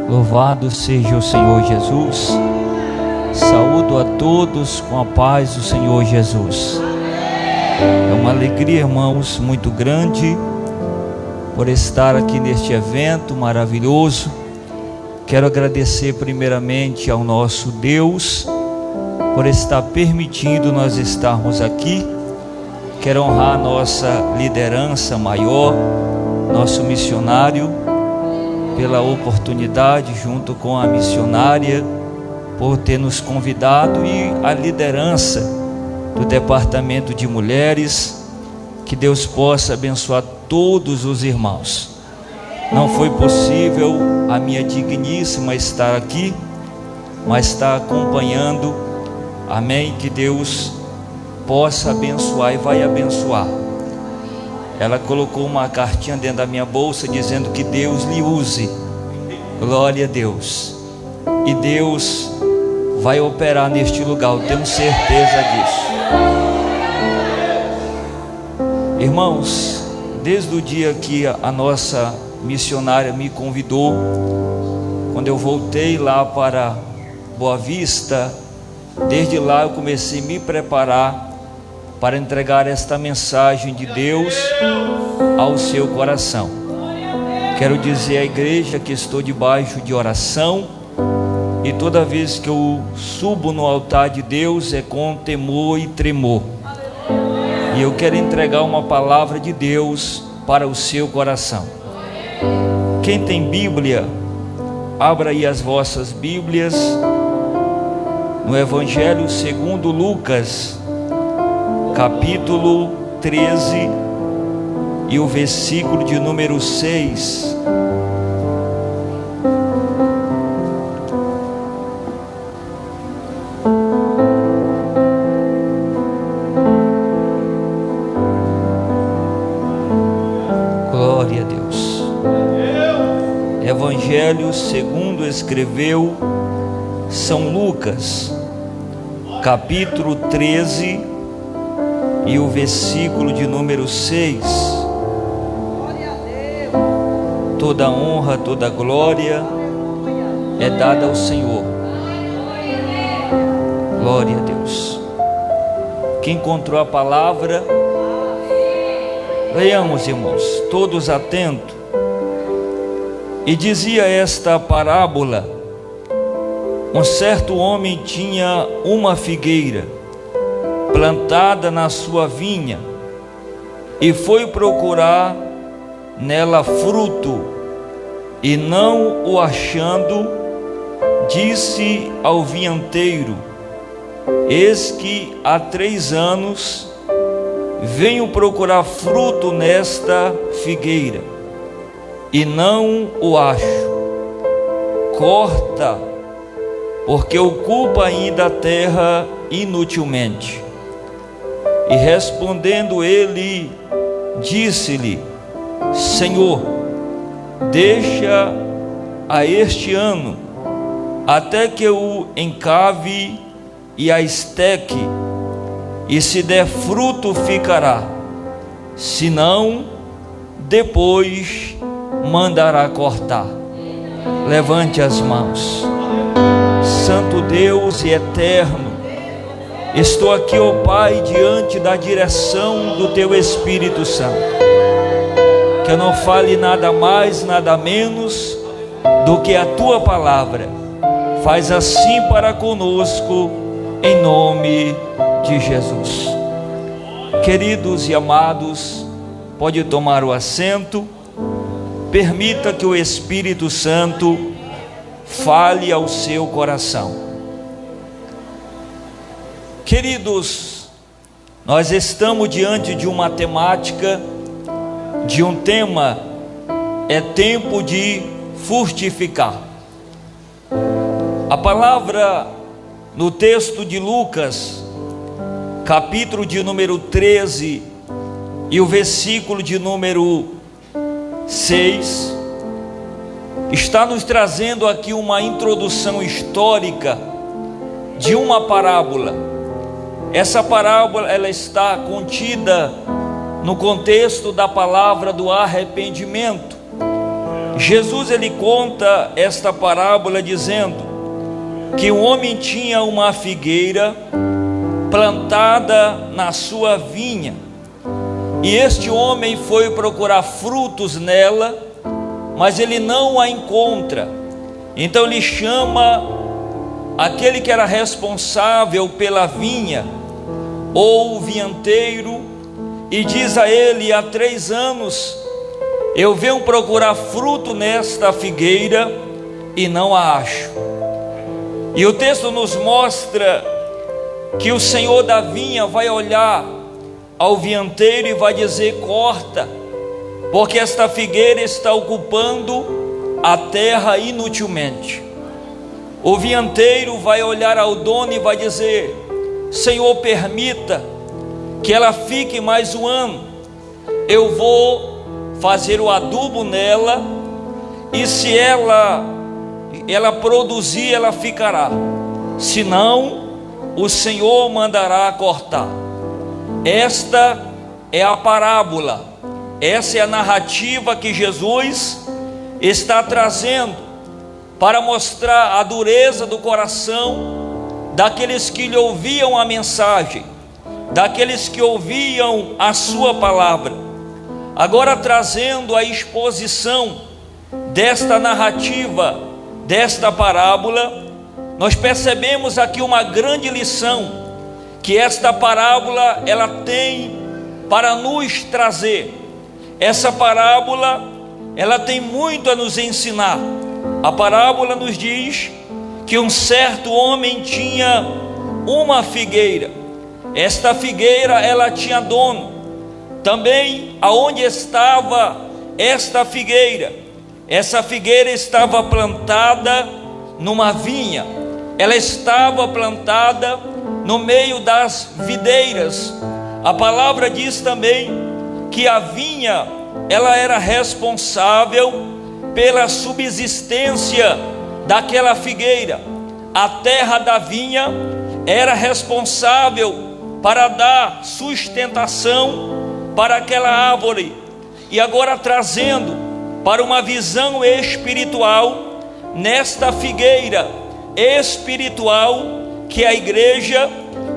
Louvado seja o Senhor Jesus. Saúdo a todos com a paz do Senhor Jesus. É uma alegria, irmãos, muito grande por estar aqui neste evento maravilhoso. Quero agradecer primeiramente ao nosso Deus por estar permitindo nós estarmos aqui. Quero honrar a nossa liderança maior, nosso missionário, pela oportunidade, junto com a missionária, por ter nos convidado, e a liderança do Departamento de Mulheres. Que Deus possa abençoar todos os irmãos. Não foi possível a minha digníssima estar aqui, mas está acompanhando. Amém? Que Deus possa abençoar e vai abençoar. Ela colocou uma cartinha dentro da minha bolsa dizendo que Deus lhe use. Glória a Deus. E Deus vai operar neste lugar, eu tenho certeza disso. Irmãos, desde o dia que a nossa missionária me convidou, quando eu voltei lá para Boa Vista, desde lá eu comecei a me preparar para entregar esta mensagem de Deus ao seu coração. Quero dizer à igreja que estou debaixo de oração, e toda vez que eu subo no altar de Deus é com temor e tremor. E eu quero entregar uma palavra de Deus para o seu coração. Quem tem Bíblia, abra aí as vossas Bíblias no Evangelho segundo Lucas, capítulo 13 e o versículo de número 6. Glória a Deus. Evangelho segundo escreveu São Lucas, capítulo 13 e o versículo de número 6. Toda honra, toda glória é dada ao Senhor. Glória a Deus. Quem encontrou a palavra, leiamos, irmãos, todos atentos. E dizia esta parábola: um certo homem tinha uma figueira plantada na sua vinha, e foi procurar nela fruto, e não o achando, disse ao vinhateiro: eis que há 3 anos venho procurar fruto nesta figueira, e não o acho. Corta, porque ocupa ainda a terra inutilmente. E respondendo ele, disse-lhe: Senhor, deixa a este ano, até que eu o encave e a esteque, e se der fruto ficará, se não, depois mandará cortar. Levante as mãos. Santo Deus e eterno, estou aqui, ó Pai, diante da direção do Teu Espírito Santo. Que eu não fale nada mais, nada menos do que a Tua palavra. Faz assim para conosco, em nome de Jesus. Queridos e amados, pode tomar o assento. Permita que o Espírito Santo fale ao seu coração. Queridos, nós estamos diante de uma temática, de um tema: é tempo de frutificar. A palavra no texto de Lucas, capítulo de número 13 e o versículo de número 6, está nos trazendo aqui uma introdução histórica de uma parábola. Essa parábola, ela está contida no contexto da palavra do arrependimento. Jesus ele conta esta parábola dizendo que um homem tinha uma figueira plantada na sua vinha, e este homem foi procurar frutos nela, mas ele não a encontra. Então ele chama aquele que era responsável pela vinha, ou o vinhanteiro, e diz a ele: há 3 anos eu venho procurar fruto nesta figueira e não a acho. E o texto nos mostra que o Senhor da vinha vai olhar ao vinhanteiro e vai dizer: corta, porque esta figueira está ocupando a terra inutilmente. O vinhanteiro vai olhar ao dono e vai dizer: Senhor, permita que ela fique mais um ano, eu vou fazer o adubo nela, e se ela produzir, ela ficará, senão o Senhor mandará cortar. Esta é a parábola, essa é a narrativa que Jesus está trazendo para mostrar a dureza do coração daqueles que lhe ouviam a mensagem, daqueles que ouviam a sua palavra. Agora, trazendo a exposição desta narrativa, desta parábola, nós percebemos aqui uma grande lição que esta parábola ela tem para nos trazer. Essa parábola ela tem muito a nos ensinar. A parábola nos diz que um certo homem tinha uma figueira. Esta figueira ela tinha dono. Também aonde estava esta figueira? Essa figueira estava plantada numa vinha. Ela estava plantada no meio das videiras. A palavra diz também que a vinha ela era responsável pela subsistência daquela figueira. A terra da vinha era responsável para dar sustentação para aquela árvore. E agora, trazendo para uma visão espiritual, nesta figueira espiritual que é a igreja,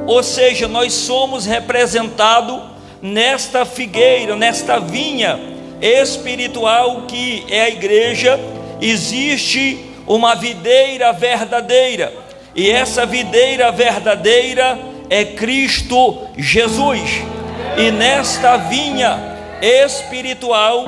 ou seja, nós somos representados nesta figueira, nesta vinha espiritual que é a igreja. Existe uma videira verdadeira, e essa videira verdadeira é Cristo Jesus. E nesta vinha espiritual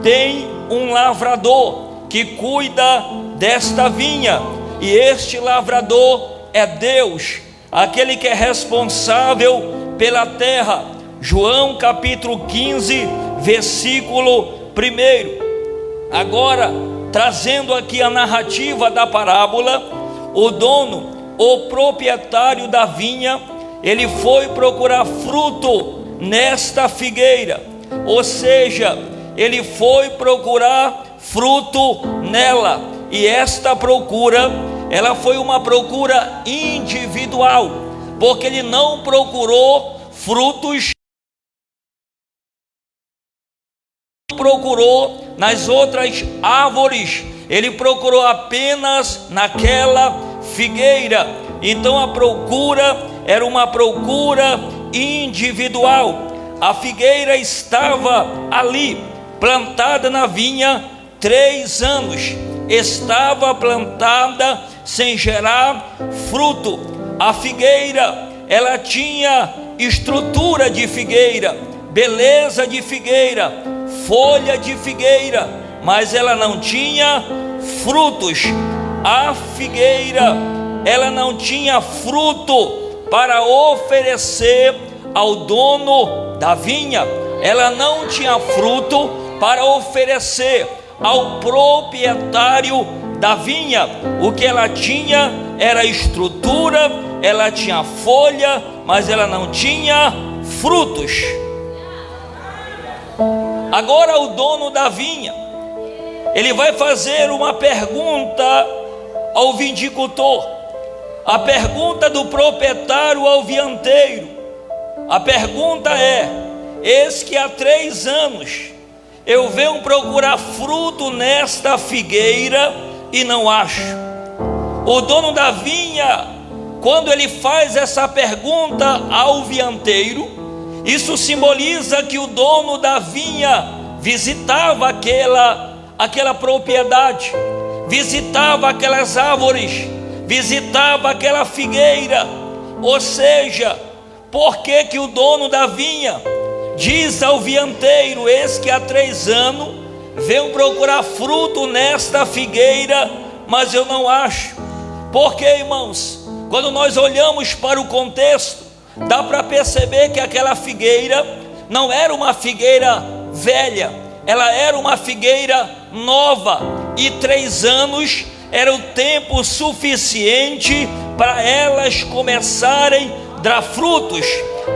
tem um lavrador que cuida desta vinha, e este lavrador é Deus, aquele que é responsável pela terra. João capítulo 15, versículo 1. Agora, trazendo aqui a narrativa da parábola, o dono, o proprietário da vinha, ele foi procurar fruto nesta figueira, ou seja, ele foi procurar fruto nela, e esta procura, ela foi uma procura individual, porque ele não procurou frutos, procurou nas outras árvores, ele procurou apenas naquela figueira. Então a procura era uma procura individual. A figueira estava ali, plantada na vinha 3 anos, estava plantada sem gerar fruto. A figueira, ela tinha estrutura de figueira, beleza de figueira, folha de figueira, mas ela não tinha frutos. A figueira, ela não tinha fruto para oferecer ao dono da vinha. Ela não tinha fruto para oferecer ao proprietário da vinha. O que ela tinha era estrutura, ela tinha folha, mas ela não tinha frutos. Agora o dono da vinha, ele vai fazer uma pergunta ao viticultor. A pergunta do proprietário ao vinhanteiro, a pergunta é: eis que há 3 anos eu venho procurar fruto nesta figueira e não acho. O dono da vinha, quando ele faz essa pergunta ao vinhateiro, isso simboliza que o dono da vinha visitava aquela propriedade, visitava aquelas árvores, visitava aquela figueira. Ou seja, por que o dono da vinha diz ao vinhateiro: eis que há 3 anos venho procurar fruto nesta figueira, mas eu não acho? Porque, irmãos, quando nós olhamos para o contexto, dá para perceber que aquela figueira não era uma figueira velha, ela era uma figueira nova, e 3 anos era o tempo suficiente para elas começarem a dar frutos.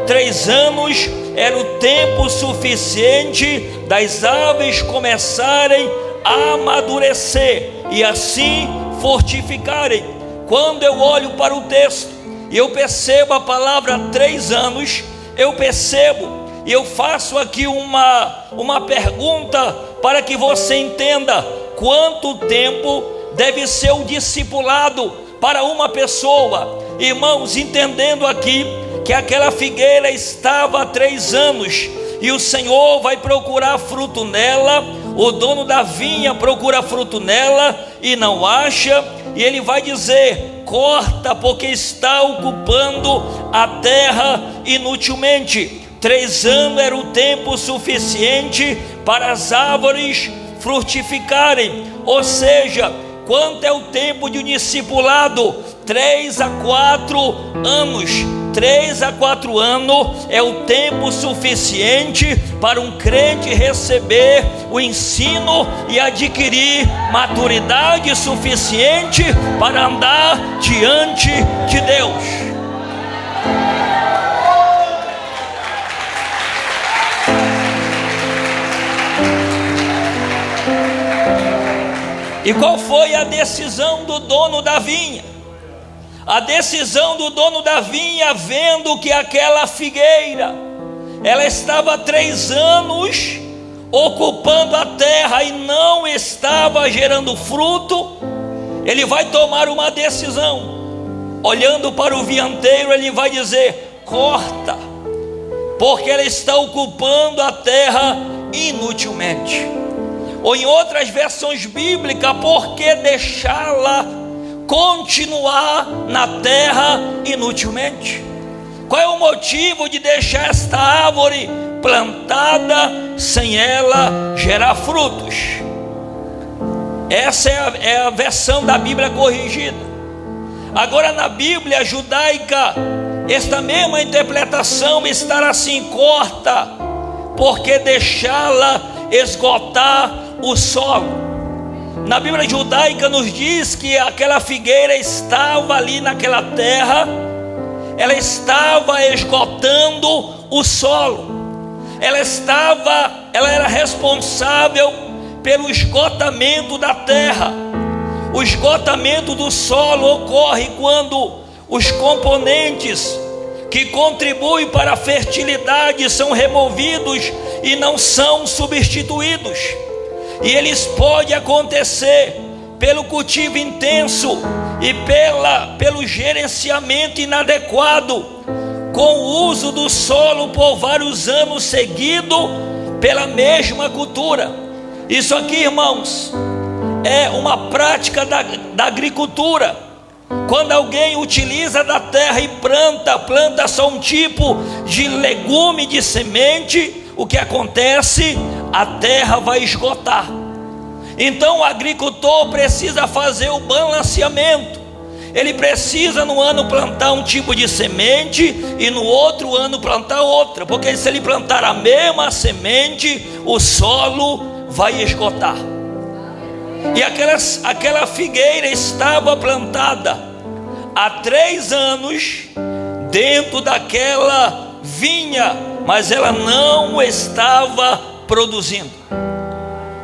3 anos era o tempo suficiente das aves começarem a amadurecer e assim fortificarem. Quando eu olho para o texto e eu percebo a palavra 3 anos, eu percebo e eu faço aqui uma pergunta para que você entenda quanto tempo deve ser o discipulado para uma pessoa. Irmãos, entendendo aqui que aquela figueira estava há 3 anos e o Senhor vai procurar fruto nela, o dono da vinha procura fruto nela e não acha, e ele vai dizer: corta, porque está ocupando a terra inutilmente. 3 anos era o tempo suficiente para as árvores frutificarem. Ou seja, quanto é o tempo de um discipulado? 3 a 4 anos. 3 a 4 anos é o tempo suficiente para um crente receber o ensino e adquirir maturidade suficiente para andar diante de Deus. E qual foi a decisão do dono da vinha? A decisão do dono da vinha, vendo que aquela figueira, ela estava há 3 anos ocupando a terra e não estava gerando fruto, ele vai tomar uma decisão. Olhando para o vinhateiro, ele vai dizer: corta, porque ela está ocupando a terra inutilmente. Ou em outras versões bíblicas, por que deixá-la continuar na terra inutilmente? Qual é o motivo de deixar esta árvore plantada sem ela gerar frutos? Essa é a versão da Bíblia corrigida. Agora, na Bíblia judaica, esta mesma interpretação está assim: corta, porque deixá-la esgotar o solo. Na Bíblia judaica nos diz que aquela figueira estava ali naquela terra, ela estava esgotando o solo, ela era responsável pelo esgotamento da terra. O esgotamento do solo ocorre quando os componentes que contribuem para a fertilidade são removidos e não são substituídos. E eles podem acontecer pelo cultivo intenso e pelo gerenciamento inadequado, com o uso do solo por vários anos seguidos pela mesma cultura. Isso aqui, irmãos, é uma prática da agricultura. Quando alguém utiliza da terra e planta só um tipo de legume, de semente, o que acontece? A terra vai esgotar. Então o agricultor precisa fazer o balanceamento. Ele precisa no ano plantar um tipo de semente e no outro ano plantar outra, porque se ele plantar a mesma semente, o solo vai esgotar. E aquela figueira estava plantada há 3 anos dentro daquela vinha, mas ela não estava produzindo.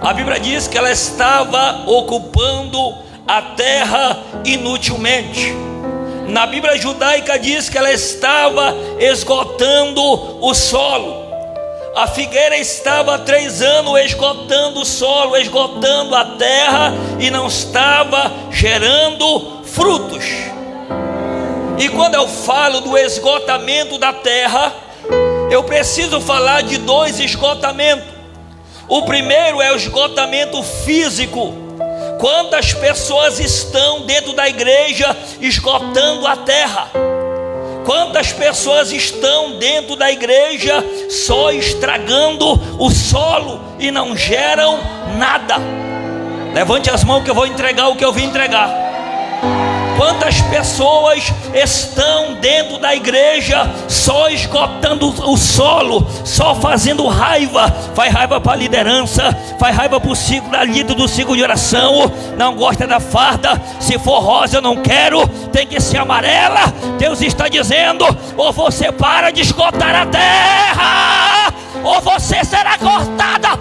A Bíblia diz que ela estava ocupando a terra inutilmente. Na Bíblia judaica diz que ela estava esgotando o solo. A figueira estava há 3 anos esgotando o solo, esgotando a terra, e não estava gerando frutos. E quando eu falo do esgotamento da terra, eu preciso falar de 2 esgotamentos. O primeiro é o esgotamento físico. Quantas pessoas estão dentro da igreja esgotando a terra? Quantas pessoas estão dentro da igreja só estragando o solo e não geram nada? Levante as mãos que eu vou entregar o que eu vim entregar. Quantas pessoas estão dentro da igreja só esgotando o solo, só fazendo raiva? Faz raiva para a liderança, faz raiva para o ciclo da líder do ciclo de oração. Não gosta da farda. Se for rosa eu não quero, tem que ser amarela. Deus está dizendo: ou você para de esgotar a terra, ou você será cortada.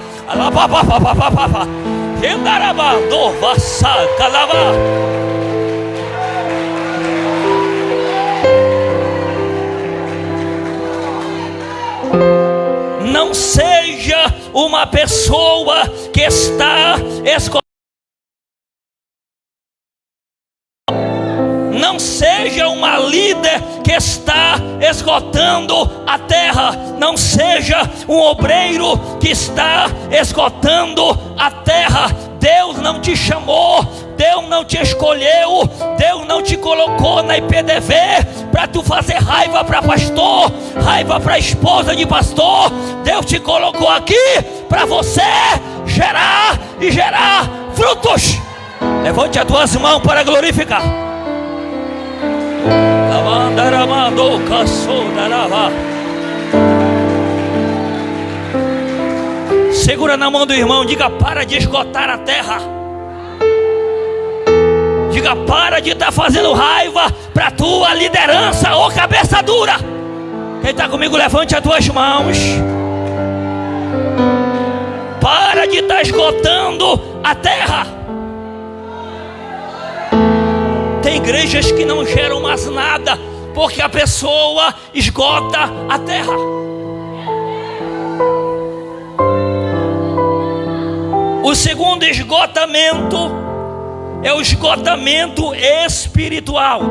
Não seja uma pessoa que está esgotando. Não seja uma líder que está esgotando a terra. Não seja um obreiro que está esgotando a terra. Deus não te chamou, Deus não te escolheu, Deus não te colocou na IPDV para tu fazer raiva para pastor, raiva para esposa de pastor. Deus te colocou aqui para você gerar e gerar frutos. Levante as tuas mãos para glorificar. Segura na mão do irmão, diga: para de esgotar a terra. Diga: para de estar fazendo raiva para tua liderança, ô cabeça dura. Quem está comigo, levante as tuas mãos. Para de estar esgotando a terra. Tem igrejas que não geram mais nada, porque a pessoa esgota a terra. O segundo esgotamento é o esgotamento espiritual.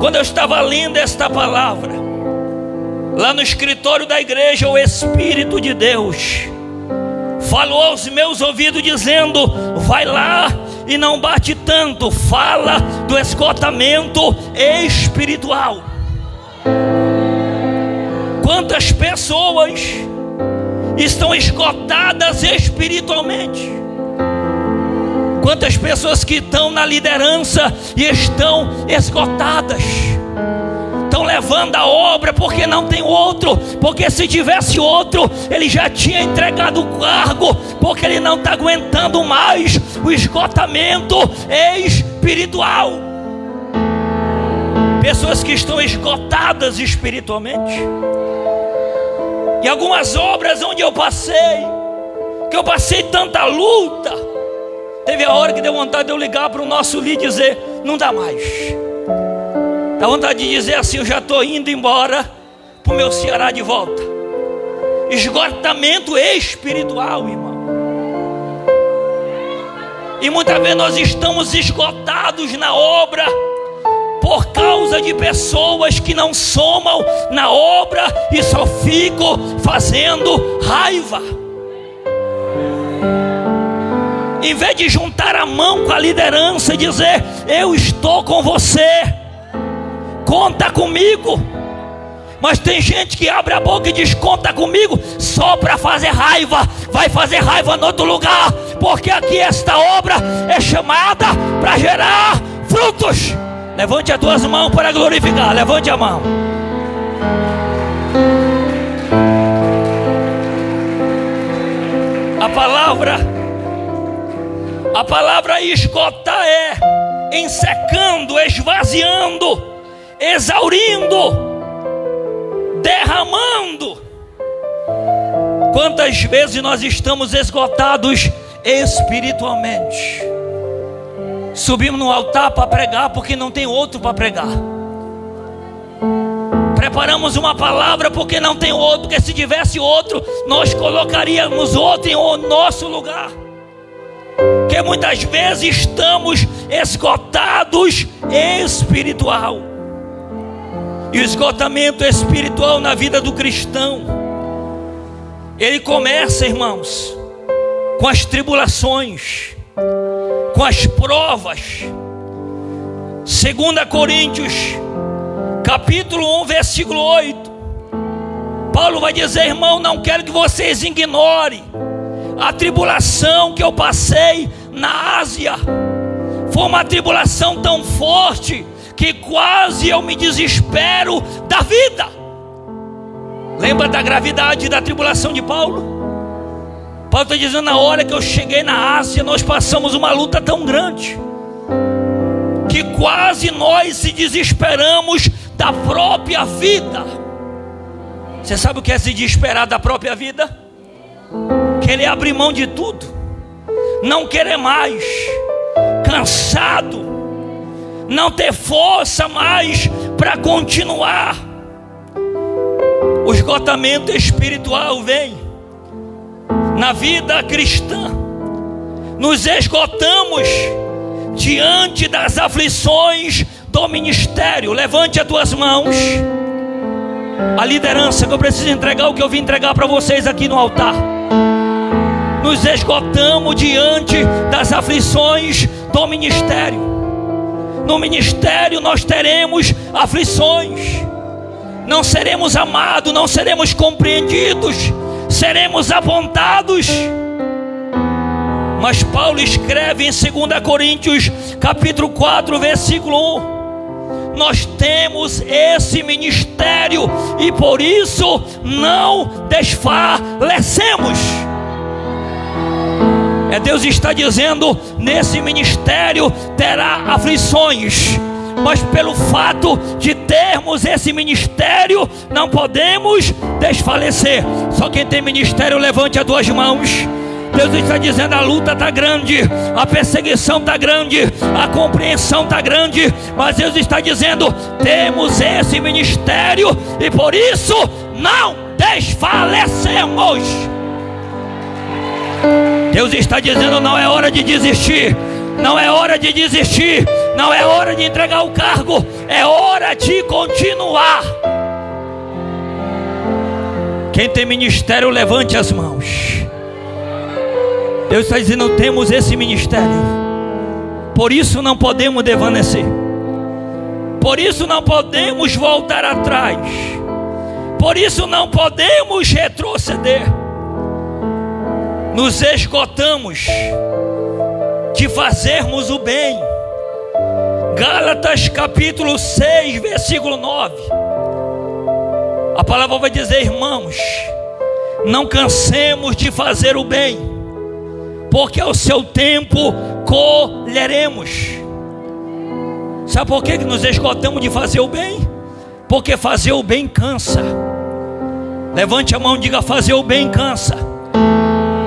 Quando eu estava lendo esta palavra, lá no escritório da igreja, o Espírito de Deus falou aos meus ouvidos dizendo: vai lá e não bate tanto. Fala do esgotamento espiritual. Quantas pessoas estão esgotadas espiritualmente? Quantas pessoas que estão na liderança e estão esgotadas? Estão levando a obra porque não tem outro, porque se tivesse outro ele já tinha entregado o cargo, porque ele não está aguentando mais o esgotamento espiritual. Pessoas que estão esgotadas espiritualmente. E algumas obras onde eu passei, que eu passei tanta luta, teve a hora que deu vontade de eu ligar para o nosso líder e dizer: não dá mais. Dá vontade de dizer assim: eu já estou indo embora para o meu Ceará de volta. Esgotamento espiritual, irmão. E muitas vezes nós estamos esgotados na obra por causa de pessoas que não somam na obra e só ficam fazendo raiva. Em vez de juntar a mão com a liderança e dizer: eu estou com você, conta comigo. Mas tem gente que abre a boca e diz: conta comigo, só para fazer raiva. Vai fazer raiva no outro lugar, porque aqui esta obra é chamada para gerar frutos. Levante as tuas mãos para glorificar. Levante a mão. A palavra esgotar é ensecando, esvaziando, exaurindo, derramando. Quantas vezes nós estamos esgotados espiritualmente? Subimos no altar para pregar porque não tem outro para pregar. separamos uma palavra porque não tem outro, porque se tivesse outro, nós colocaríamos outro em nosso lugar. Que muitas vezes estamos esgotados espiritual. E o esgotamento espiritual na vida do cristão, ele começa, irmãos, com as tribulações, com as provas. 2 Coríntios capítulo 1, versículo 8, Paulo vai dizer: irmão, não quero que vocês ignorem a tribulação que eu passei na Ásia. Foi uma tribulação tão forte que quase eu me desespero da vida. Lembra da gravidade da tribulação de Paulo? Paulo está dizendo: na hora que eu cheguei na Ásia, nós passamos uma luta tão grande que quase nós se desesperamos da própria vida. Você sabe o que é se desesperar da própria vida? Querer abrir mão de tudo, não querer mais, cansado, não ter força mais para continuar. O esgotamento espiritual vem na vida cristã. Nos esgotamos diante das aflições do ministério. Levante as tuas mãos. A liderança, que eu preciso entregar o que eu vim entregar para vocês aqui no altar. Nos esgotamos diante das aflições do ministério. No ministério nós teremos aflições. Não seremos amados, não seremos compreendidos, seremos apontados. Mas Paulo escreve em 2 Coríntios capítulo 4, versículo 1: nós temos esse ministério e por isso não desfalecemos. Deus está dizendo: nesse ministério terá aflições, mas pelo fato de termos esse ministério, não podemos desfalecer. Só quem tem ministério, levante as duas mãos. Deus está dizendo: a luta está grande, a perseguição está grande, a compreensão está grande, mas Deus está dizendo: temos esse ministério e por isso não desfalecemos. Deus está dizendo: não é hora de desistir, não é hora de desistir, não é hora de entregar o cargo, é hora de continuar. Quem tem ministério, levante as mãos. Deus está dizendo: temos esse ministério, por isso não podemos desvanecer, por isso não podemos voltar atrás, por isso não podemos retroceder. Nos esgotamos de fazermos o bem. Gálatas capítulo 6, versículo 9. A palavra vai dizer: irmãos, não cansemos de fazer o bem, porque ao seu tempo colheremos. Sabe por que nos esgotamos de fazer o bem? Porque fazer o bem cansa. Levante a mão e diga: fazer o bem cansa.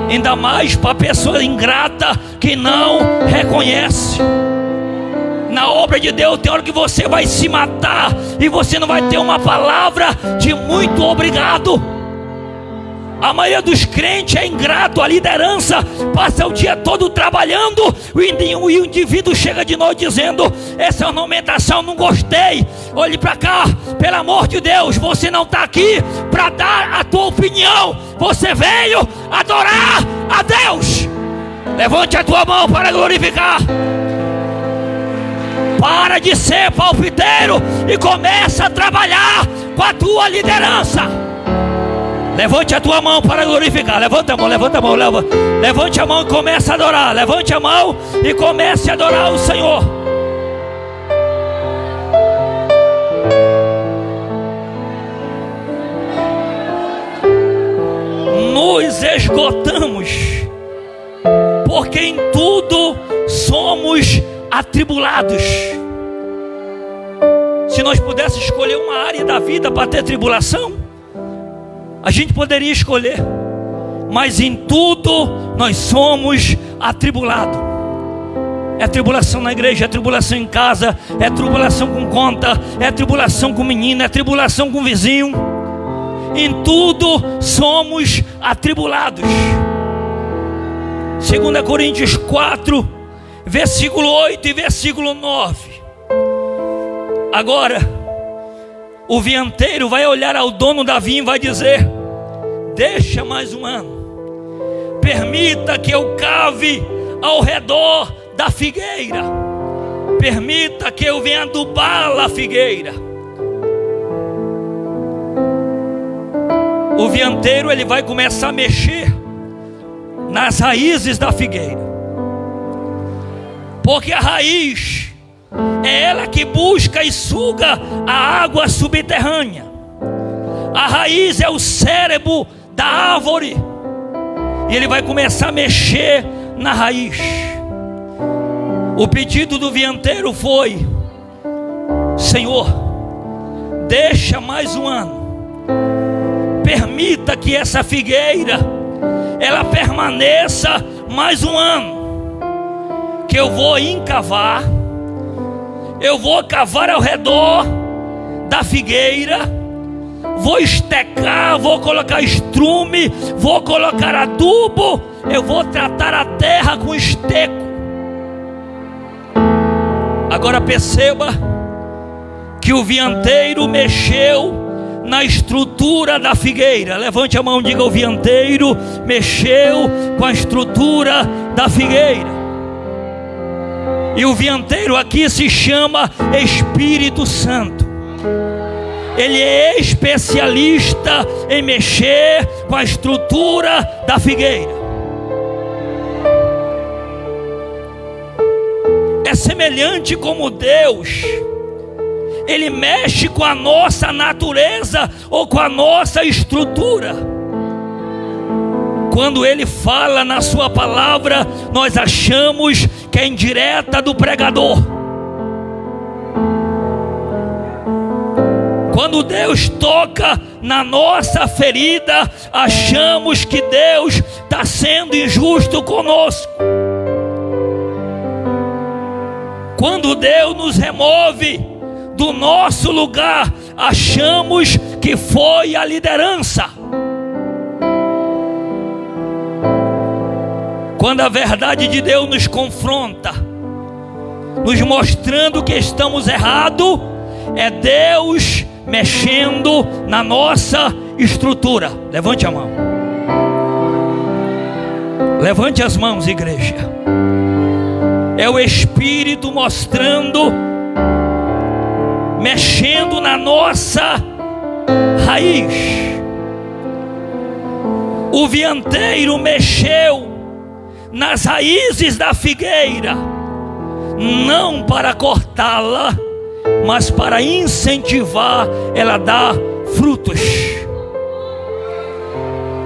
Ainda mais para a pessoa ingrata que não reconhece. Na obra de Deus tem hora que você vai se matar e você não vai ter uma palavra de muito obrigado. A maioria dos crentes é ingrato. A liderança passa o dia todo trabalhando, o indivíduo chega de noite dizendo: essa ornamentação não gostei. Olhe para cá, pelo amor de Deus, você não está aqui para dar a tua opinião, você veio adorar a Deus. Levante a tua mão para glorificar. Para de ser palpiteiro e começa a trabalhar com a tua liderança. Levante a tua mão para glorificar. Levanta a mão, levanta a mão, levante a mão e comece a adorar. Levante a mão e comece a adorar o Senhor. Nos esgotamos, porque em tudo somos atribulados. Se nós pudéssemos escolher uma área da vida para ter tribulação, a gente poderia escolher, mas em tudo nós somos atribulados. É tribulação na igreja, é tribulação em casa, é tribulação com conta, é tribulação com menino, é tribulação com vizinho. Em tudo somos atribulados. 2 Coríntios 4, versículo 8 e versículo 9. Agora, o vinhanteiro vai olhar ao dono da vinha e vai dizer: deixa mais um ano, permita que eu cave ao redor da figueira, permita que eu venha adubar a figueira. O vinhanteiro, ele vai começar a mexer nas raízes da figueira, porque a raiz é ela que busca e suga a água subterrânea. A raiz é o cérebro da árvore, e ele vai começar a mexer na raiz. O pedido do vinhanteiro foi: Senhor, deixa mais um ano, permita que essa figueira ela permaneça mais um ano, que eu vou encavar, eu vou cavar ao redor da figueira, vou estecar, vou colocar estrume, vou colocar adubo, eu vou tratar a terra com esteco. Agora perceba que o vinhanteiro mexeu na estrutura da figueira. Levante a mão e diga: o vinhanteiro mexeu com a estrutura da figueira. E o vinhanteiro aqui se chama Espírito Santo. Ele é especialista em mexer com a estrutura da figueira. É semelhante como Deus, Ele mexe com a nossa natureza ou com a nossa estrutura. Quando Ele fala na sua palavra, nós achamos que é indireta do pregador. Quando Deus toca na nossa ferida, achamos que Deus está sendo injusto conosco. Quando Deus nos remove do nosso lugar, achamos que foi a liderança. Quando a verdade de Deus nos confronta, nos mostrando que estamos errados, é Deus mexendo na nossa estrutura. Levante a mão. Levante as mãos, igreja. É o Espírito mostrando, mexendo na nossa raiz. O vinhanteiro mexeu nas raízes da figueira, não para cortá-la, mas para incentivar ela a dar frutos.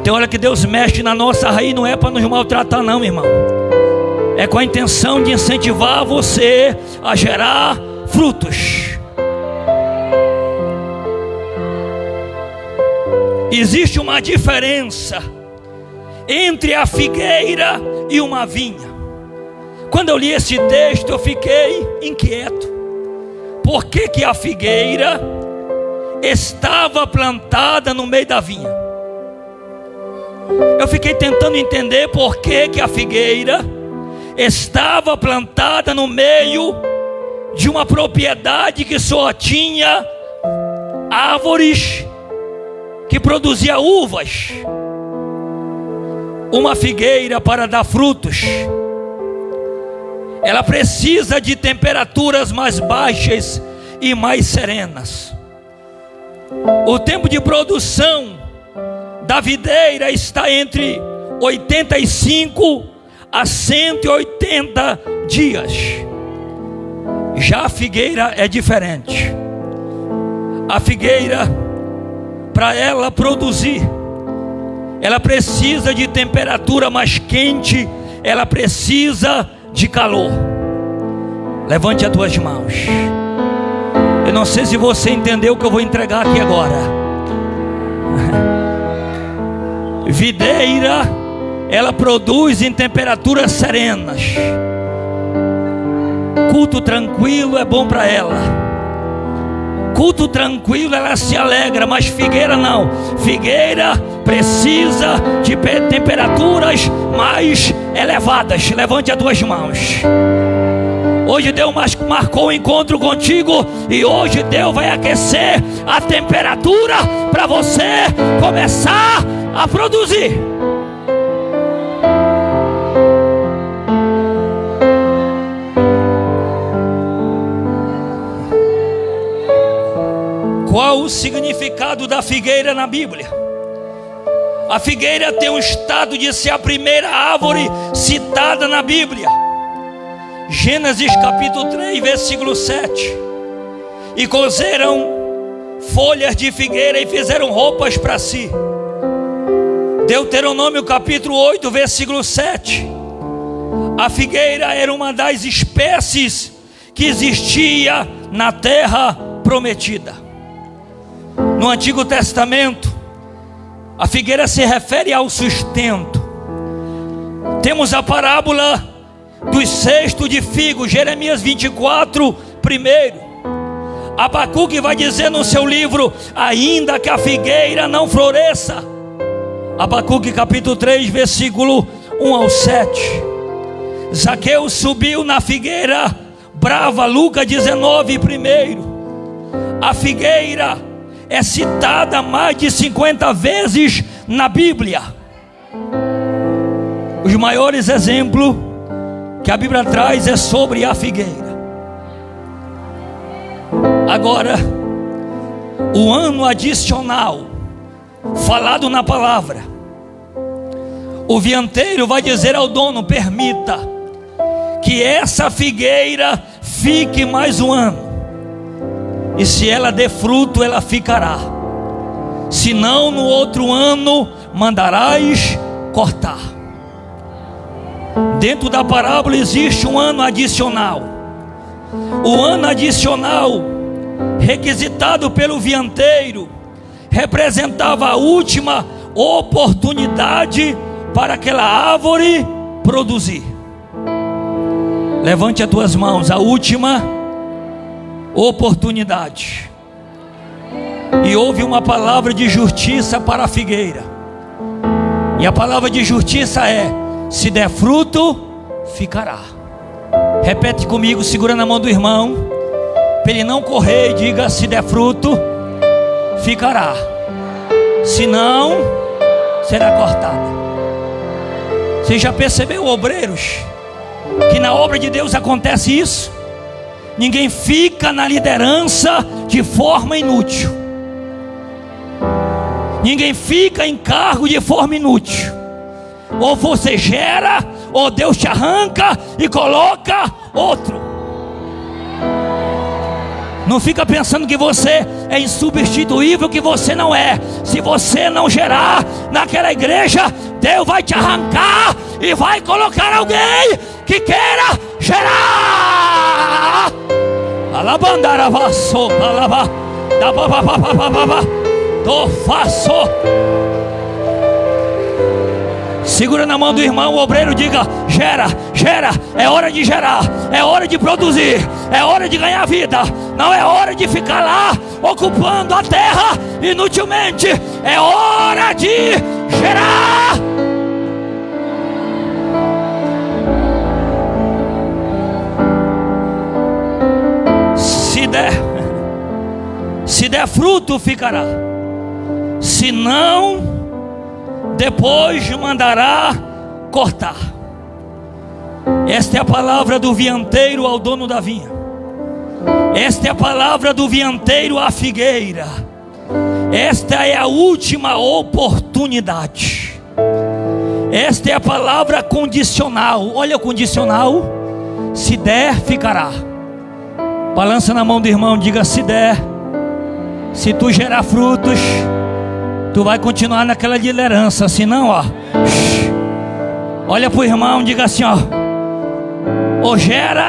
Tem hora que Deus mexe na nossa raiz, não é para nos maltratar não, irmão. É com a intenção de incentivar você a gerar frutos. Existe uma diferença entre a figueira e uma vinha. Quando eu li esse texto, eu fiquei inquieto. Por que que a figueira estava plantada no meio da vinha? Eu fiquei tentando entender por que que a figueira estava plantada no meio de uma propriedade que só tinha árvores que produzia uvas. Uma figueira, para dar frutos, ela precisa de temperaturas mais baixas e mais serenas. O tempo de produção da videira está entre 85 a 180 dias. Já a figueira é diferente. A figueira, para ela produzir, ela precisa de temperatura mais quente, ela precisa de calor. Levante as tuas mãos. Eu não sei se você entendeu o que eu vou entregar aqui agora. Videira, ela produz em temperaturas serenas. culto tranquilo é bom para ela. Culto tranquilo ela se alegra, mas figueira não. Figueira precisa de temperaturas mais elevadas. Levante as duas mãos. Hoje Deus marcou um encontro contigo, e hoje Deus vai aquecer a temperatura para você começar a produzir. Qual o significado da figueira na Bíblia? A figueira tem um estado de ser a primeira árvore citada na Bíblia. Gênesis capítulo 3, versículo 7. E cozeram folhas de figueira e fizeram roupas para si. Deuteronômio capítulo 8, versículo 7. A figueira era uma das espécies que existia na terra prometida. No Antigo Testamento, a figueira se refere ao sustento. Temos a parábola dos cestos de figo, Jeremias 24, primeiro. Abacuque vai dizer no seu livro: ainda que a figueira não floresça. Abacuque capítulo 3, versículo 1 ao 7. Zaqueu subiu na figueira brava, Lucas 19, primeiro. A figueira é citada mais de 50 vezes na Bíblia. Os maiores exemplos que a Bíblia traz é sobre a figueira. Agora, o ano adicional falado na palavra, o vianteiro vai dizer ao dono: permita que essa figueira fique mais um ano, e se ela der fruto, ela ficará. Se não, no outro ano mandarás cortar. Dentro da parábola existe um ano adicional. O ano adicional, requisitado pelo vianteiro, representava a última oportunidade para aquela árvore produzir. Levante as tuas mãos. A última oportunidade. E houve uma palavra de justiça para a figueira. E a palavra de justiça é: se der fruto, ficará. Repete comigo, segura na mão do irmão, para ele não correr, e diga: se der fruto, ficará. Se não, será cortada. Você já percebeu, obreiros, que na obra de Deus acontece isso? Ninguém fica na liderança de forma inútil. Ninguém fica em cargo de forma inútil. Ou você gera, ou Deus te arranca e coloca outro. Não fica pensando que você é insubstituível, que você não é. Se você não gerar naquela igreja, Deus vai te arrancar e vai colocar alguém que queira gerar. Alabandara vasso, alaba, da babababababa, do faço. Segura na mão do irmão, o obreiro, diga: gera, gera, é hora de gerar, é hora de produzir, é hora de ganhar vida. Não é hora de ficar lá ocupando a terra inutilmente, é hora de gerar. Se der fruto, ficará. Se não, depois mandará cortar. Esta é a palavra do vianteiro ao dono da vinha. Esta é a palavra do vianteiro à figueira. Esta é a última oportunidade. Esta é a palavra condicional. Olha o condicional: se der, ficará. Balança na mão do irmão, diga: se der. Se tu gerar frutos, tu vai continuar naquela liderança. Se não, ó, olha para o irmão, diga assim, ó: ou gera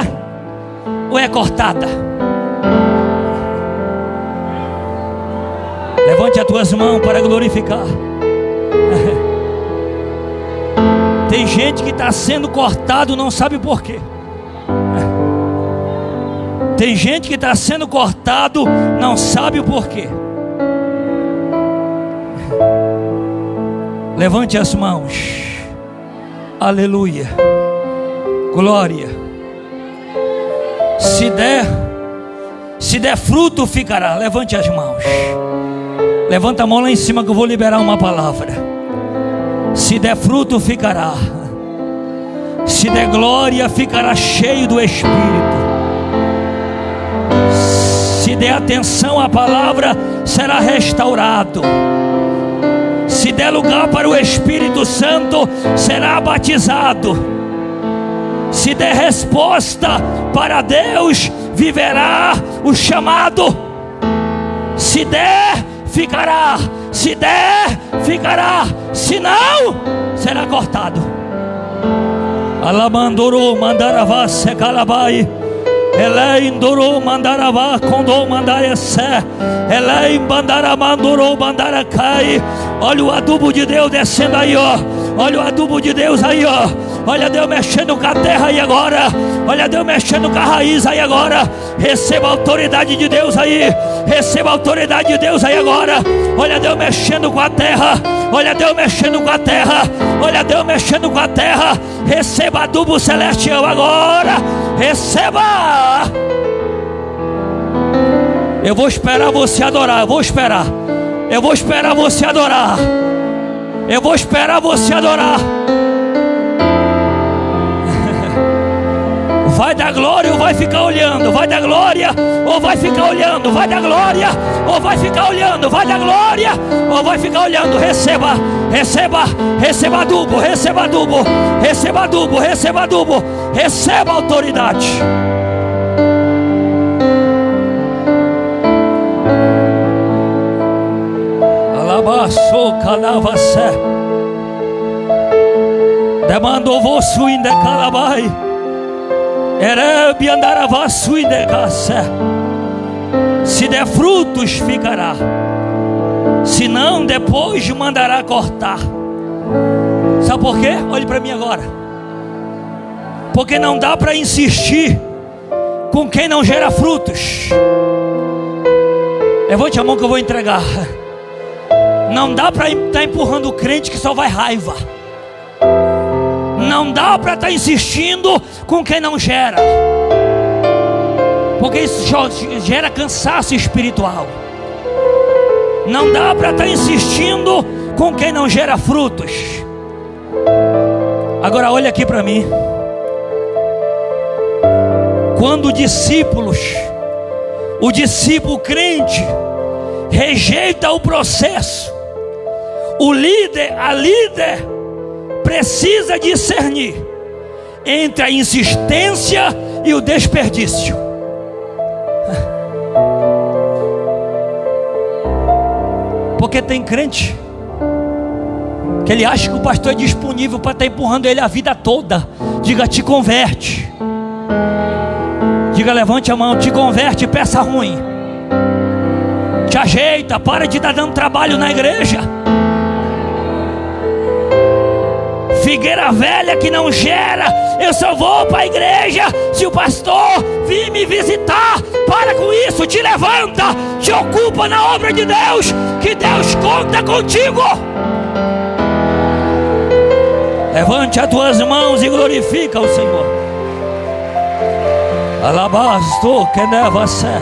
ou é cortada. Levante as tuas mãos para glorificar. Tem gente que está sendo cortado, não sabe por quê. Tem gente que está sendo cortado, não sabe o porquê. Levante as mãos. Aleluia. Glória. Se der fruto, ficará. Levante as mãos. Levanta a mão lá em cima que eu vou liberar uma palavra. Se der fruto, ficará. Se der glória, ficará cheio do Espírito. Se der atenção à palavra, será restaurado. Se der lugar para o Espírito Santo, será batizado. Se der resposta para Deus, viverá o chamado. Se der, ficará. Se der, ficará. Se não, será cortado. Alamandoro mandaravá secalabai. Eleindoro mandaravá condou mandaressé. Eleimbandaramandoro mandaracai. Olha o adubo de Deus descendo aí, ó. Olha o adubo de Deus aí, ó. Olha Deus mexendo com a terra aí agora. Olha Deus mexendo com a raiz aí agora. Receba a autoridade de Deus aí. Receba a autoridade de Deus aí agora. Olha Deus mexendo com a terra. Olha Deus mexendo com a terra. Olha Deus mexendo com a terra. Receba adubo celestial agora. Receba. Eu vou esperar você adorar. Eu vou esperar. Eu vou esperar você adorar. Eu vou esperar você adorar. Vai dar glória ou vai ficar olhando? Vai dar glória ou vai ficar olhando? Vai dar glória ou vai ficar olhando? Vai dar glória ou vai ficar olhando? Receba, receba, receba adubo, receba adubo, receba adubo, receba adubo, receba autoridade. Alabaço, canavassé. Demandou vosso inde calabai. Se der frutos, ficará. Se não, depois mandará cortar. Sabe por quê? Olhe para mim agora. Porque não dá para insistir com quem não gera frutos. Levante a mão que eu vou entregar. Não dá para estar empurrando o crente que só vai raiva. Não dá para estar insistindo com quem não gera, porque isso gera cansaço espiritual. Não dá para estar insistindo com quem não gera frutos. Agora olha aqui para mim. Quando o discípulo crente rejeita o processo, a líder precisa discernir entre a insistência e o desperdício. Porque tem crente que ele acha que o pastor é disponível para estar empurrando ele a vida toda. Diga, te converte. Diga, levante a mão, te converte, peça ruim. Te ajeita, para de estar dando trabalho na igreja. Figueira velha que não gera. Eu só vou para a igreja se o pastor vir me visitar. Para com isso, te levanta, te ocupa na obra de Deus, que Deus conta contigo. Levante as tuas mãos e glorifica o Senhor. Alabasto que neva sé.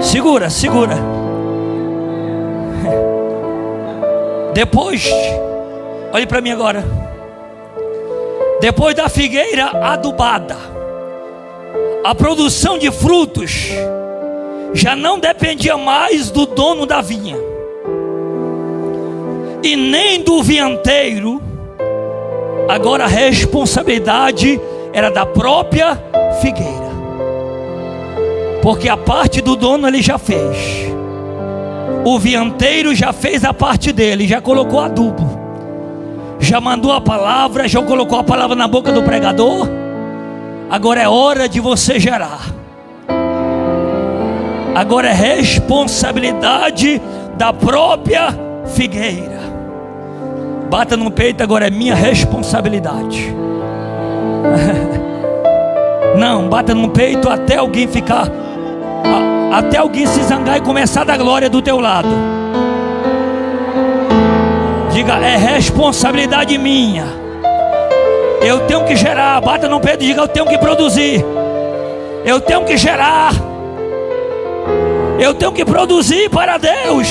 Segura, segura. Depois, olhe para mim agora. Depois da figueira adubada, a produção de frutos já não dependia mais do dono da vinha e nem do vinhanteiro. Agora a responsabilidade era da própria figueira, porque a parte do dono ele já fez. O vinhanteiro já fez a parte dele, já colocou adubo, já mandou a palavra, já colocou a palavra na boca do pregador. Agora é hora de você gerar. Agora é responsabilidade da própria figueira. Bata no peito, agora é minha responsabilidade. Não, bata no peito até alguém ficar, até alguém se zangar e começar a dar glória do teu lado. Diga: é responsabilidade minha. Eu tenho que gerar. Bata no peito e diga: eu tenho que produzir. Eu tenho que gerar. Eu tenho que produzir para Deus.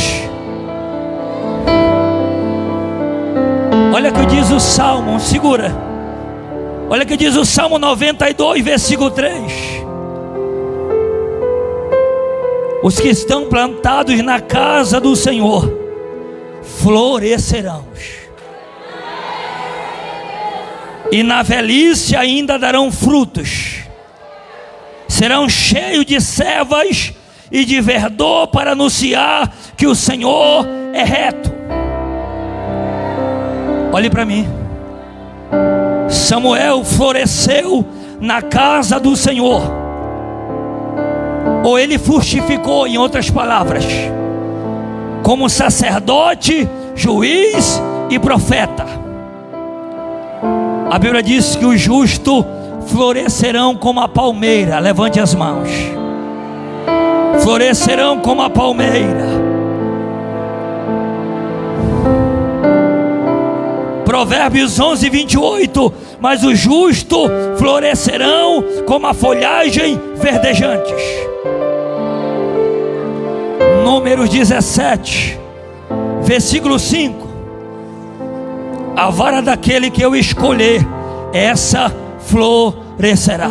Olha o que diz o Salmo, segura. Olha o que diz o Salmo 92, versículo 3. Os que estão plantados na casa do Senhor florescerão, e na velhice ainda darão frutos. Serão cheios de servas e de verdor para anunciar que o Senhor é reto. Olhe para mim. Samuel floresceu na casa do Senhor, ou ele frutificou, em outras palavras, como sacerdote, juiz e profeta. A Bíblia diz que os justos florescerão como a palmeira. Levante as mãos. Florescerão como a palmeira. Provérbios 11, 28. Mas os justos florescerão como a folhagem verdejantes. Números 17, versículo 5. A vara daquele que eu escolher, essa florescerá.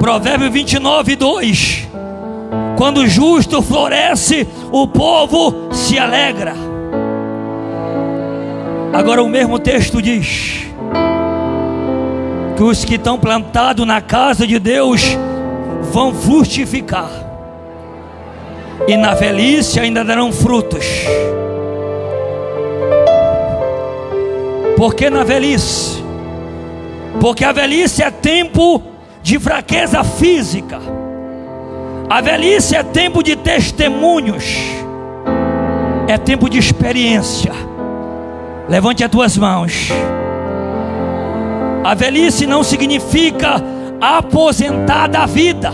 Provérbio 29, 2. Quando o justo floresce, o povo se alegra. Agora o mesmo texto diz que os que estão plantados na casa de Deus vão frutificar, e na velhice ainda darão frutos. Por que na velhice? Porque a velhice é tempo de fraqueza física. A velhice é tempo de testemunhos. É tempo de experiência. Levante as tuas mãos. A velhice não significa aposentar da vida.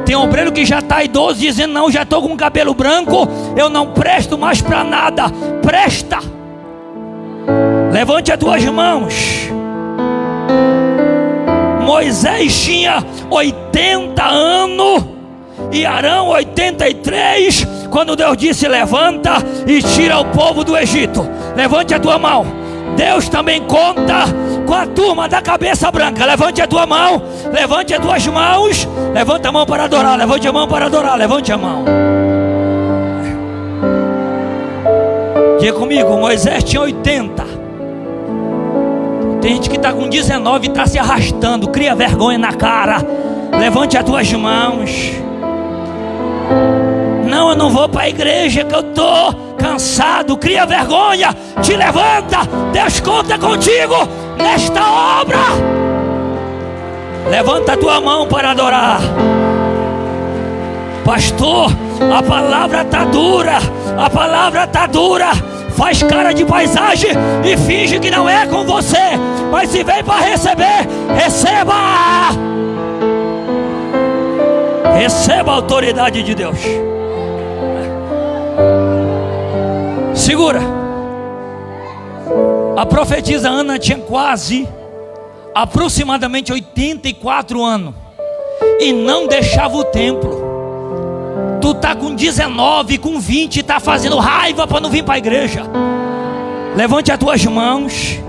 Tem obreiro que já está idoso dizendo: não, já estou com cabelo branco, eu não presto mais para nada. Presta. Levante as tuas mãos. Moisés tinha 80 anos e Arão 83, quando Deus disse: levanta e tira o povo do Egito. Levante a tua mão. Deus também conta com a turma da cabeça branca. Levante a tua mão. Levante as tuas mãos. Levanta a mão para adorar. Levante a mão para adorar. Levante a mão. Diga comigo: Moisés tinha 80. Tem gente que está com 19 e está se arrastando. Cria vergonha na cara. Levante as tuas mãos. Não, eu não vou para a igreja que eu estou cansado. Cria vergonha. Te levanta. Deus conta contigo nesta obra. Levanta a tua mão para adorar. Pastor, a palavra está dura. A palavra está dura. Faz cara de paisagem e finge que não é com você. Mas se vem para receber, receba. Receba a autoridade de Deus. Segura. A profetisa Ana tinha aproximadamente 84 anos e não deixava o templo. Tu está com 19, com 20, está fazendo raiva para não vir para a igreja. Levante as tuas mãos.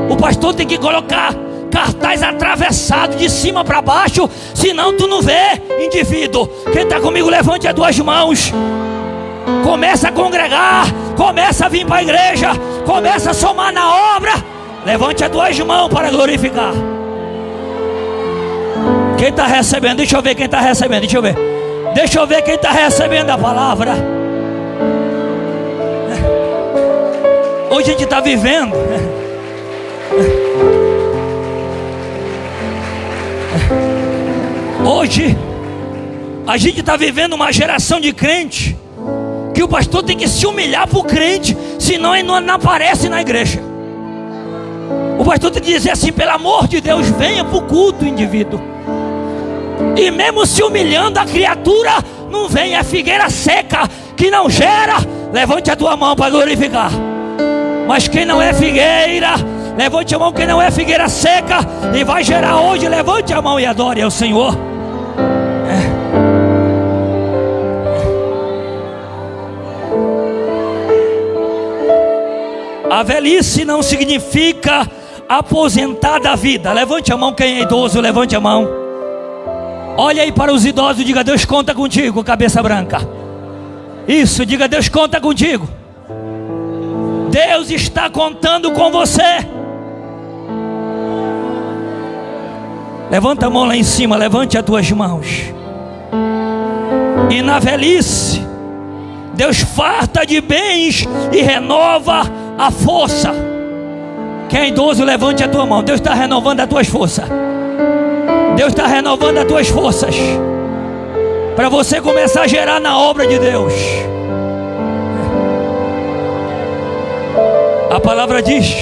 O pastor tem que colocar cartaz atravessado de cima para baixo, senão tu não vê indivíduo. Quem está comigo, levante as tuas mãos. Começa a congregar, começa a vir para a igreja, começa a somar na obra. Levante as tuas mãos para glorificar. Quem está recebendo? Deixa eu ver quem está recebendo. Deixa eu ver quem está recebendo a palavra. Hoje a gente está vivendo. Hoje a gente está vivendo uma geração de crente que o pastor tem que se humilhar para o crente, senão ele não aparece na igreja. O pastor tem que dizer assim: pelo amor de Deus, venha para o culto, indivíduo. E mesmo se humilhando, a criatura não vem. É figueira seca que não gera. Levante a tua mão para glorificar. Mas quem não é figueira, levante a mão. Quem não é figueira seca e vai gerar hoje, levante a mão e adore ao Senhor. A velhice não significa aposentar da vida. Levante a mão quem é idoso, levante a mão. Olha aí para os idosos e diga: Deus conta contigo, cabeça branca. Isso, diga: Deus conta contigo. Deus está contando com você. Levanta a mão lá em cima, levante as tuas mãos. E na velhice, Deus farta de bens e renova a força. Quem é idoso, levante a tua mão. Deus está renovando as tuas forças. Deus está renovando as tuas forças para você começar a gerar na obra de Deus. A palavra diz,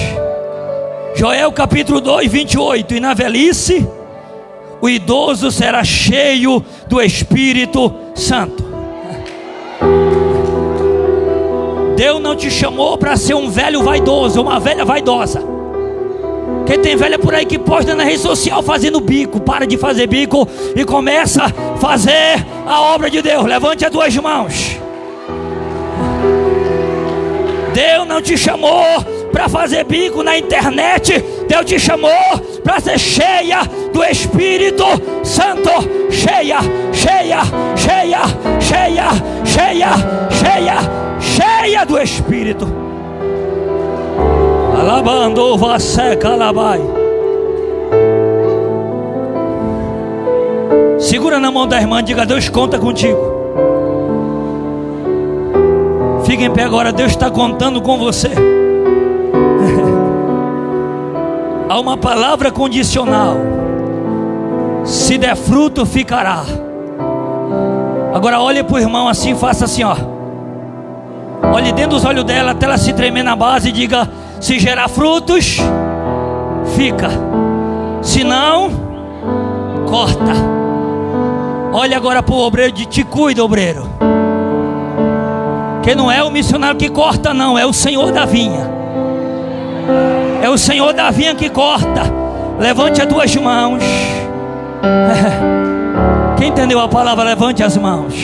Joel capítulo 2, 28: e na velhice o idoso será cheio do Espírito Santo. Deus não te chamou para ser um velho vaidoso, uma velha vaidosa. Quem tem velha por aí que posta na rede social fazendo bico, para de fazer bico e começa a fazer a obra de Deus. Levante as duas mãos. Deus não te chamou para fazer bico na internet. Deus te chamou para ser cheia do Espírito Santo. Cheia, cheia, cheia, cheia, cheia, cheia, cheia do Espírito. Alabando você, calabai. Segura na mão da irmã, diga: Deus conta contigo. Fique em pé agora, Deus está contando com você. Há uma palavra condicional: se der fruto, ficará. Agora olhe para o irmão assim, faça assim, ó. Olhe dentro dos olhos dela até ela se tremer na base e diga: se gerar frutos, fica. Se não, corta. Olhe agora para o obreiro e te cuida, obreiro. Que não é o missionário que corta, não, é o Senhor da vinha. É o Senhor da vinha que corta. Levante as duas mãos. Quem entendeu a palavra, levante as mãos.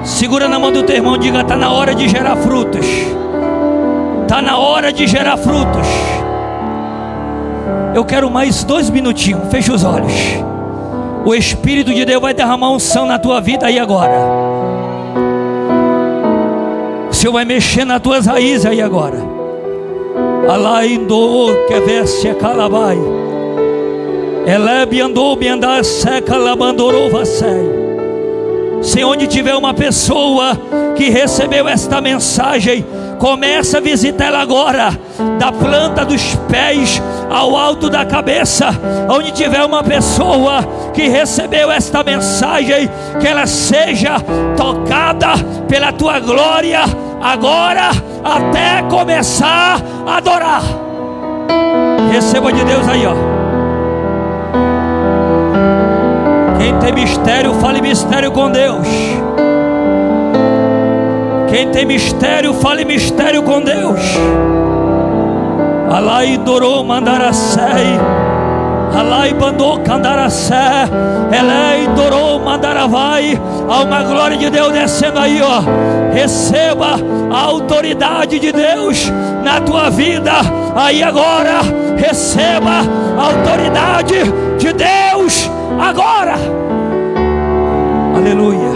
Segura na mão do teu irmão e diga: está na hora de gerar frutos. Está na hora de gerar frutos. Eu quero mais 2 minutinhos. Fecha os olhos. O Espírito de Deus vai derramar unção na tua vida aí agora. O Senhor vai mexer nas tuas raízes aí agora. Alaindo que veste calabai. Elebe andou me andar seca labandorou vasei. Se onde tiver uma pessoa que recebeu esta mensagem, começa a visitar ela agora, da planta dos pés ao alto da cabeça. Onde tiver uma pessoa que recebeu esta mensagem, que ela seja tocada pela tua glória agora, até começar a adorar. Receba de Deus aí, ó. Quem tem mistério, fale mistério com Deus. Quem tem mistério, fale mistério com Deus. Alai dorou mandaracei. Alai bandou candaracé. Elei dorou mandaravai. Há uma glória de Deus descendo aí, ó. Receba a autoridade de Deus na tua vida aí agora. Receba a autoridade de Deus agora. Aleluia.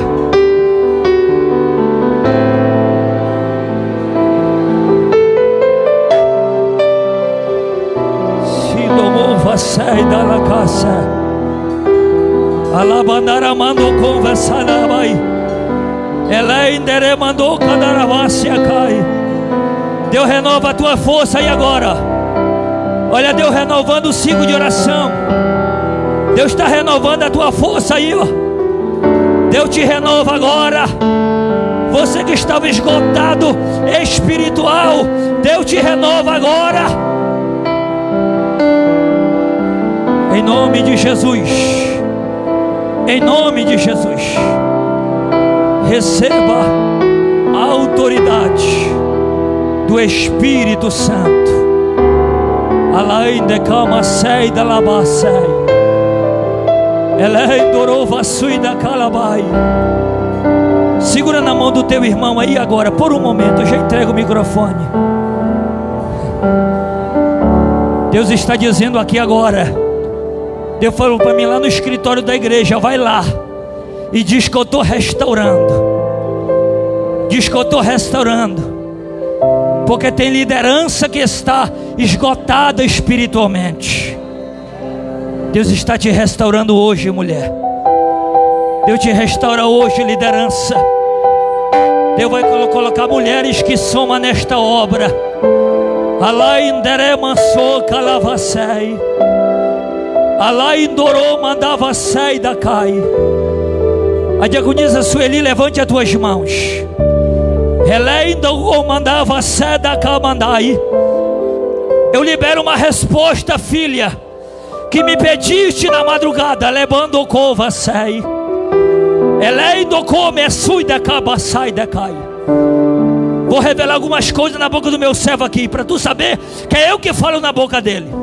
Se domou você da la casa. Alabandara mandou conversar vai. Ela endere mandou candaravassia cai. Deus renova a tua força aí agora. Olha Deus renovando o ciclo de oração. Deus está renovando a tua força aí, ó. Deus te renova agora. Você que estava esgotado espiritual, Deus te renova agora. Em nome de Jesus. Em nome de Jesus. Receba a autoridade do Espírito Santo. Além de cama sei da labacei. Elei dorova sui da calabai. Segura na mão do teu irmão aí agora, por um momento. Eu já entrego o microfone. Deus está dizendo aqui agora. Deus falou para mim lá no escritório da igreja: vai lá e diz que eu estou restaurando. Diz que eu estou restaurando. Porque tem liderança que está esgotada espiritualmente. Deus está te restaurando hoje, mulher. Deus te restaura hoje, liderança. Deus vai colocar mulheres que somam nesta obra. Alainderemansou calavacei. Alaindorou mandavacei da cai. A diaconisa Sueli, levante as tuas mãos. Elendou mandavacei da camandai. Eu libero uma resposta, filha, que me pediste na madrugada. Levando o covacei. Eleindo come sui da cabaçai da cai. Vou revelar algumas coisas na boca do meu servo aqui, para tu saber que é eu que falo na boca dele.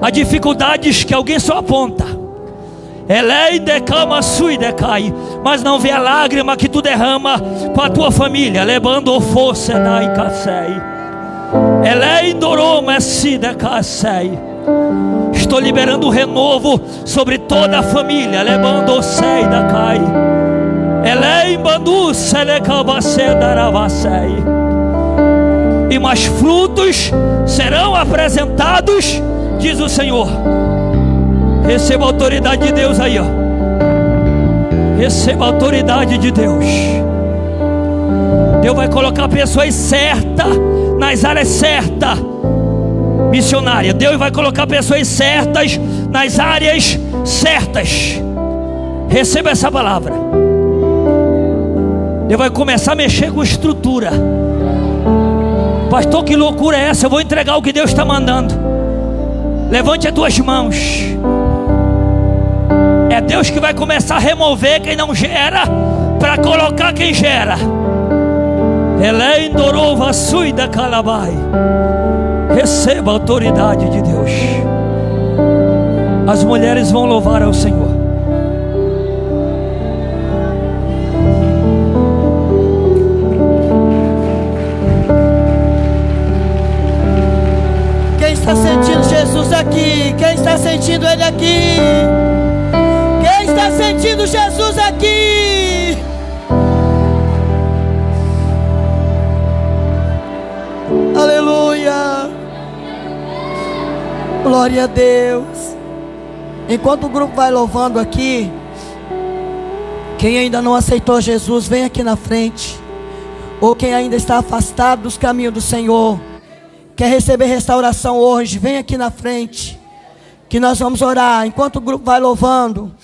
Há dificuldades que alguém só aponta. Mas não vê a lágrima que tu derrama para a tua família. Levando força da icacei. Estou liberando um renovo sobre toda a família. Levando o sei da cai. E mais frutos serão apresentados, diz o Senhor. Receba a autoridade de Deus aí, ó. Receba a autoridade de Deus. Deus vai colocar pessoas certas nas áreas certas. Missionária, Deus vai colocar pessoas certas nas áreas certas. Receba essa palavra. Deus vai começar a mexer com estrutura. Pastor, que loucura é essa? Eu vou entregar o que Deus está mandando. Levante as tuas mãos. É Deus que vai começar a remover quem não gera, para colocar quem gera. Elendorova sui da calabai. Receba a autoridade de Deus. As mulheres vão louvar ao Senhor. Quem está sentindo Jesus aqui? Quem está sentindo Ele aqui? Quem está sentindo Jesus aqui? Aleluia. Glória a Deus. Enquanto o grupo vai louvando aqui, quem ainda não aceitou Jesus, vem aqui na frente. Ou quem ainda está afastado dos caminhos do Senhor, quer receber restauração hoje, vem aqui na frente, que nós vamos orar. Enquanto o grupo vai louvando,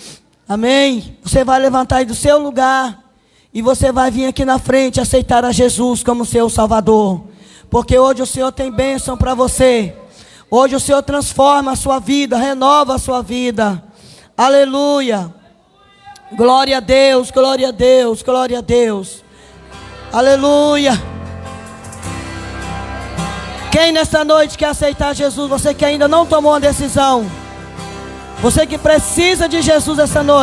amém? Você vai levantar aí do seu lugar e você vai vir aqui na frente aceitar a Jesus como seu Salvador. Porque hoje o Senhor tem bênção para você. Hoje o Senhor transforma a sua vida, renova a sua vida. Aleluia. Glória a Deus, glória a Deus, glória a Deus. Aleluia. Quem nessa noite quer aceitar Jesus? Você que ainda não tomou uma decisão, você que precisa de Jesus essa noite.